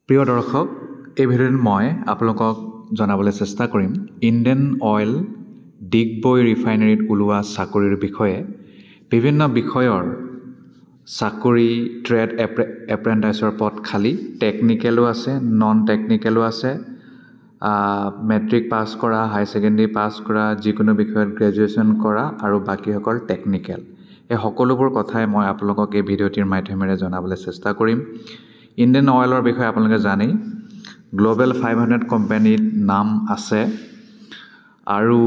প্ৰিয় দৰ্শক, এই ভিডিঅ'ত মই আপোনালোকক জনাবলৈ চেষ্টা কৰিম ইণ্ডিয়ান অইল ডিগবৈ ৰিফাইনাৰীত ওলোৱা চাকৰিৰ বিষয়ে। বিভিন্ন বিষয়ৰ চাকৰি ট্ৰেড এপ্ৰেণ্টাইছৰ পদ খালী, টেকনিকেলো আছে, নন টেকনিকেলো আছে, মেট্ৰিক পাছ কৰা, হাই ছেকেণ্ডেৰী পাছ কৰা, যিকোনো বিষয়ত গ্ৰেজুৱেশ্যন কৰা আৰু বাকীসকল টেকনিকেল। এই সকলোবোৰ কথাই মই আপোনালোকক এই ভিডিঅ'টিৰ মাধ্যমেৰে জনাবলৈ চেষ্টা কৰিম। ইণ্ডিয়ান অইলৰ বিষয়ে আপোনালোকে জানেই, গ্ল'বেল 500 কোম্পানীত নাম আছে আৰু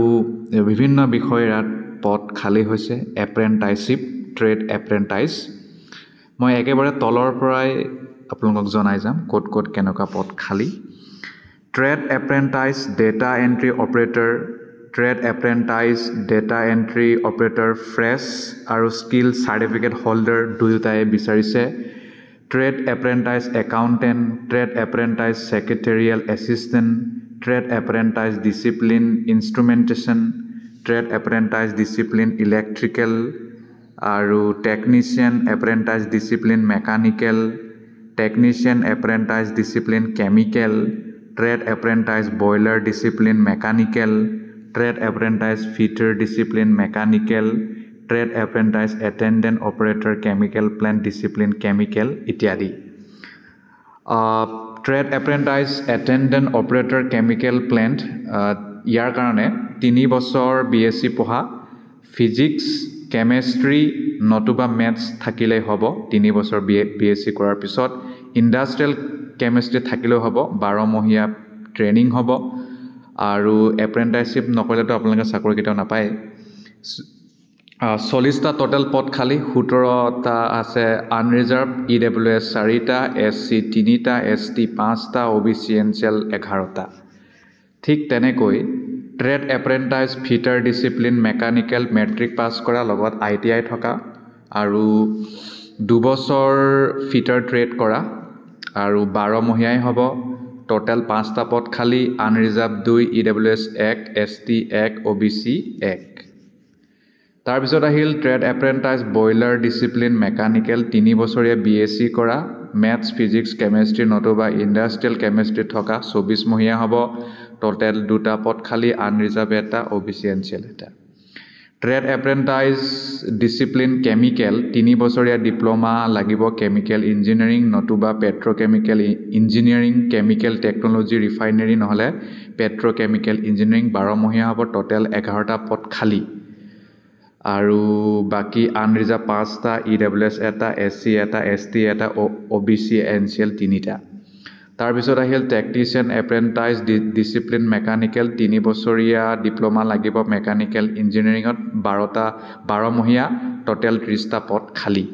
বিভিন্ন বিষয়ৰ পদ খালী হৈছে। এপ্ৰেণ্টাইশ্বিপ, ট্ৰেড এপ্ৰেণ্টাইজ, মই একেবাৰে তলৰ পৰাই আপোনালোকক জনাই যাম ক'ত ক'ত কেনেকুৱা পদ খালী। Trade apprentice data entry operator, trade apprentice data entry operator fresh আৰু স্কিল চাৰ্টিফিকেট হোল্ডাৰ দুয়োটাই বিচাৰিছে। Trade apprentice accountant, trade apprentice secretarial assistant, trade apprentice discipline instrumentation, trade apprentice discipline electrical আৰু technician apprentice discipline mechanical, technician apprentice discipline chemical, trade apprentice boiler discipline mechanical, trade apprentice fitter discipline mechanical, trade apprentice attendant operator chemical plant discipline chemical ইত্যাদি। Trade apprentice attendant operator chemical plant, ইয়াৰ কাৰণে 3 বছৰ BSc পঢ়া, physics chemistry নতুবা maths থাকিলেই হ'ব। 3 বছৰ BSc কৰাৰ পিছত ইণ্ডাষ্ট্ৰিয়েল কেমেষ্ট্ৰি থাকিলেও হ'ব, 12মহীয়া ট্ৰেইনিং হ'ব আৰু এপ্ৰেণ্টাইজশ্বিপ নকৰিলেতো আপোনালোকে চাকৰি কেতিয়াও নাপায়। 40টা টোটেল পদ খালী, 17টা আছে আনৰিজাৰ্ভ, EWS 4টা, SC 3টা, ST 5টা, OBC NCL 11টা। ঠিক তেনেকৈ trade apprentice fitter discipline mechanical, matric pass কৰা লগত ITI থকা আৰু 2 বছৰ ফিটাৰ ট্ৰেড কৰা আৰু 12মহীয়াই হ'ব। টোটেল 5টা পদ খালী, আনৰিজাৰ্ভ 2, EWS 1, ST 1, OBC 1। তাৰপিছত আহিল trade apprentice boiler discipline mechanical, 3 বছৰীয়া BSc কৰা, মেথছ ফিজিক্স কেমেষ্ট্ৰি নতুবা ইণ্ডাষ্ট্ৰিয়েল কেমেষ্ট্ৰি থকা, 24মহীয়া হ'ব। টোটেল 2টা পদ খালী, আনৰিজাৰ্ভ 1টা, OBC NCL 1টা। ট্ৰেড এপ্ৰেণ্টাইজ ডিচিপ্লিন কেমিকেল, 3 বছৰীয়া ডিপ্ল'মা লাগিব, কেমিকেল ইঞ্জিনিয়াৰিং নতুবা petrochemical engineering, chemical technology refinery নহ'লে পেট্ৰ'কেমিকেল ইঞ্জিনিয়াৰিং, 12মহীয়া হ'ব। টোটেল 11টা পদ খালী আৰু বাকী আনৰিজাৰ্ভ 5টা, EWS 1টা, SC 1টা, ST 1টা, OBC NCL 3টা। তাৰপিছত আহিল টেকনিচিয়ান এপ্ৰেণ্টাইজ ডিচিপ্লিন মেকানিকেল, 3 বছৰীয়া ডিপ্ল'মা লাগিব মেকানিকেল ইঞ্জিনিয়াৰিঙত, 12মহীয়া, টোটেল 30টা পদ খালী।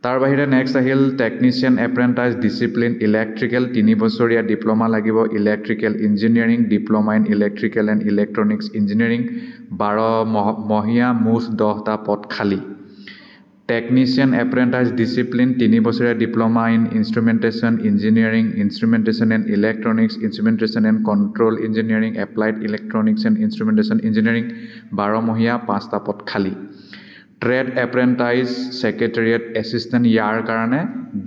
তাৰ বাহিৰে নেক্সট আহিল টেকনিচিয়ান এপ্ৰেণ্টাইজ ডিচিপ্লিন ইলেক্ট্ৰিকেল, 3 বছৰীয়া ডিপ্ল'মা লাগিব electrical engineering, diploma in electrical and electronics engineering, 12মহীয়া, মুঠ 10টা পদ খালী। টেকনিচিয়ান এপ্ৰেণ্টাইজ ডিচিপ্লিন 3 বছৰীয়া diploma in instrumentation engineering, instrumentation and electronics, instrumentation and control engineering, applied electronics and instrumentation engineering, 12মহীয়া, 5টা পদ খালী। ট্ৰেড এপ্ৰেণ্টাইজ ছেক্ৰেটেৰিয়েট এছিষ্টেণ্ট, ইয়াৰ কাৰণে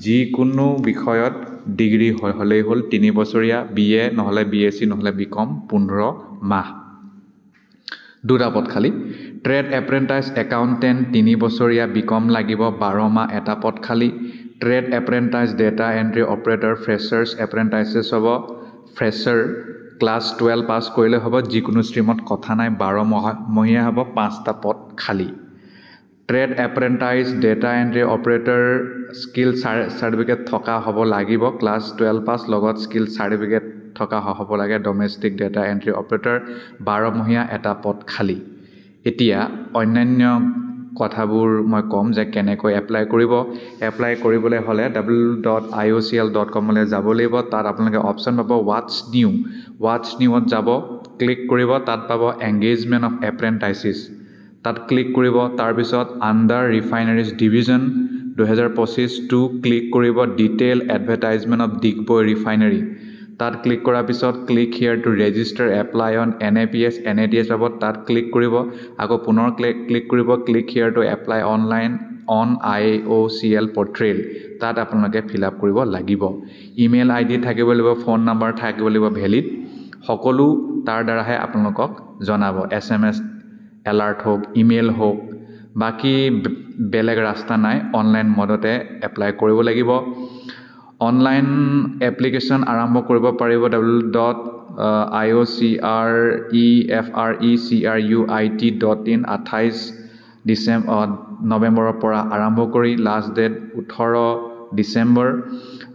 যিকোনো বিষয়ত ডিগ্ৰী হ'লেই হ'ল, 3 বছৰীয়া, BA নহ'লে BSc নহ'লে BCom, 15 মাহ, 2টা পদ খালী। ট্ৰেড এপ্ৰেণ্টাইজ একাউণ্টেণ্ট, 3 বছৰীয়া, BCom লাগিব, 12 মাহ, 1টা পদ খালী। Trade apprentice data entry operator freshers apprentices হ'ব, ফ্ৰেছাৰ ক্লাছ 12 পাছ কৰিলে হ'ব, যিকোনো ষ্ট্ৰীমত কথা নাই, 12মহীয়া হ'ব, 5টা পদ খালী। Trade apprentice data entry operator skill certificate থকা হ'ব লাগিব, ক্লাছ 12 পাছ লগত স্কিল চাৰ্টিফিকেট থকা হ'ব লাগে, ডমেষ্টিক ডেটা এণ্ট্ৰি অপাৰেটৰ, 12মহীয়া, 1টা পদ খালী। এতিয়া অন্যান্য কথাবোৰ মই ক'ম যে কেনেকৈ এপ্লাই কৰিব। এপ্লাই কৰিবলৈ হ'লে www.iocl.com যাব লাগিব। তাত আপোনালোকে অপশ্যন পাব ৱাটছ নিউ, ৱাটছ নিউত যাব, ক্লিক কৰিব, তাত পাব এংগেজমেণ্ট অফ এপ্ৰেণ্টাইছেছ, তাত ক্লিক কৰিব। তাৰপিছত আণ্ডাৰ ৰিফাইনাৰীজ ডিভিজন 2025 ক্লিক কৰিব, detail advertisement of Digboi refinery, তাত ক্লিক কৰাৰ পিছত click here to register apply on NAPS পাব, তাত ক্লিক কৰিব, আকৌ পুনৰ ক্লিক কৰিব, click here to apply online on IOCL portal তাত আপোনালোকে ফিল আপ কৰিব লাগিব ইমেইল ID থাকিব লাগিব ফোন নম্বৰ থাকিব লাগিব ভেলিড সকলো তাৰ দ্বাৰাহে আপোনালোকক জনাব SMS এলাৰ্ট হোক ইমেইল হোক বাকি বেলেগ ৰাস্তা নাই অনলাইন মডতে এপ্লাই কৰিব লাগিব অনলাইন এপ্লিকেশ্যন আৰম্ভ কৰিব পাৰিব www.iocrecruit.in 28 নৱেম্বৰৰ পৰা আৰম্ভ কৰি লাষ্ট ডেট 18 ডিচেম্বৰ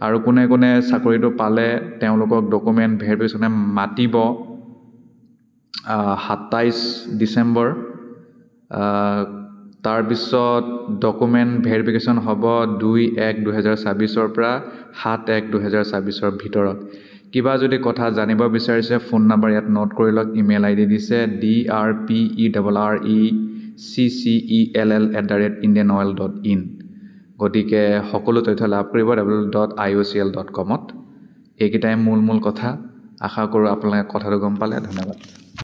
আৰু কোনে কোনে চাকৰিটো পালে তেওঁলোকক ডকুমেন্ট ভেৰিফিকেশ্যনে মাতিব 27 ডিচেম্বৰ তাৰ পিছত ডকুমেন্ট ভেৰিফিকেশ্যন হ'ব 2/1/2024 পৰা 7/1/2024 ভিতৰত কিবা যদি কথা জানিব বিচাৰিছে ফোন নম্বৰ ইয়াত নোট কৰি লওক ইমেইল ID দিছে drpewrreccell@indianoil.in গতিকে সকলো তথ্য লাভ কৰিব www.iocl.com ত এইকেইটাই মূল কথা আশা কৰোঁ আপোনালোকে কথাটো গম পালে ধন্যবাদ